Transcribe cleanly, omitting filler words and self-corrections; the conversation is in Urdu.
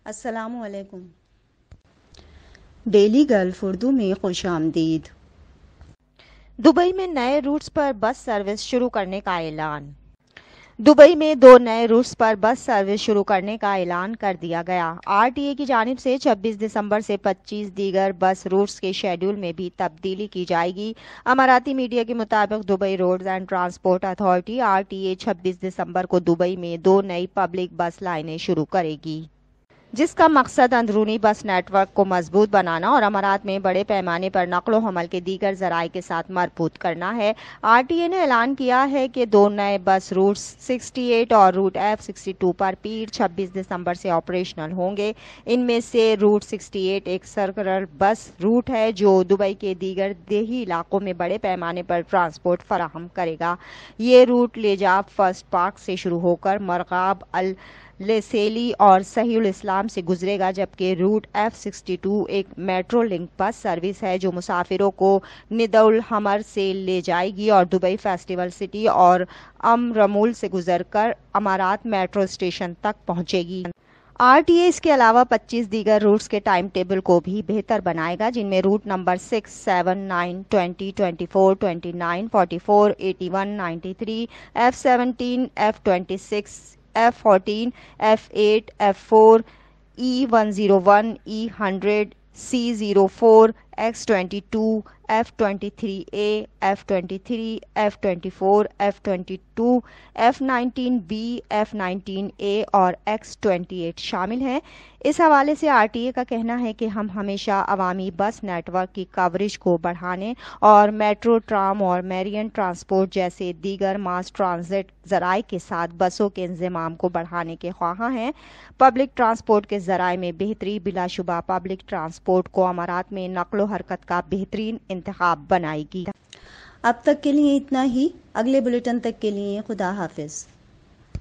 السلام علیکم۔ ڈیلی گلف اردو میں خوش آمدید۔ دبئی میں نئے روٹس پر بس سروس شروع کرنے کا اعلان۔ دبئی میں 2 نئے روٹس پر بس سروس شروع کرنے کا اعلان کر دیا گیا۔ RTA کی جانب سے 26 دسمبر سے 25 دیگر بس روٹس کے شیڈول میں بھی تبدیلی کی جائے گی۔ اماراتی میڈیا کے مطابق Dubai roads and transport authority RTA 26 دسمبر کو دبئی میں 2 نئی پبلک بس لائنیں شروع کرے گی، جس کا مقصد اندرونی بس نیٹ ورک کو مضبوط بنانا اور امارات میں بڑے پیمانے پر نقل و حمل کے دیگر ذرائع کے ساتھ مربوط کرنا ہے۔ RTA نے اعلان کیا ہے کہ 2 نئے بس روٹس 68 اور روٹ F62 پر پیر 26 دسمبر سے آپریشنل ہوں گے۔ ان میں سے روٹ 68 ایک سرکلر بس روٹ ہے جو دبئی کے دیگر دیہی علاقوں میں بڑے پیمانے پر ٹرانسپورٹ فراہم کرے گا۔ یہ روٹ لیجاب فرسٹ پارک سے شروع ہو کر مرغاب لیسیلی اور صحیح الاسلام سے گزرے گا، جبکہ روٹ F62 ایک میٹرو لنک بس سروس ہے جو مسافروں کو ندع الحمر سے لے جائے گی اور دبئی فیسٹیول سٹی اور رمول سے گزر کر امارات میٹرو اسٹیشن تک پہنچے گی۔ RTA اس کے علاوہ 25 دیگر روٹس کے ٹائم ٹیبل کو بھی بہتر بنائے گا، جن میں route number 6، 7، 9، 20، 24، 29، 44، 81، 93، F17، F26، F14، F8، F4، E101، E100، C04، X22، F23A، F23، F24، F22، F19B، F19A اور X28 شامل ہیں۔ اس حوالے سے RTA کا کہنا ہے کہ ہم ہمیشہ عوامی بس نیٹ ورک کی کوریج کو بڑھانے اور میٹرو، ٹرام اور میرین ٹرانسپورٹ جیسے دیگر ماس ٹرانزٹ ذرائع کے ساتھ بسوں کے انضمام کو بڑھانے کے خواہاں ہیں۔ پبلک ٹرانسپورٹ کے ذرائع میں بہتری بلا شبہ پبلک ٹرانسپورٹ کو امارات میں نقل و حرکت کا بہترین انتخاب بنائے گی۔ اب تک کے لیے اتنا ہی۔ اگلے بلیٹن تک کے لیے خدا حافظ۔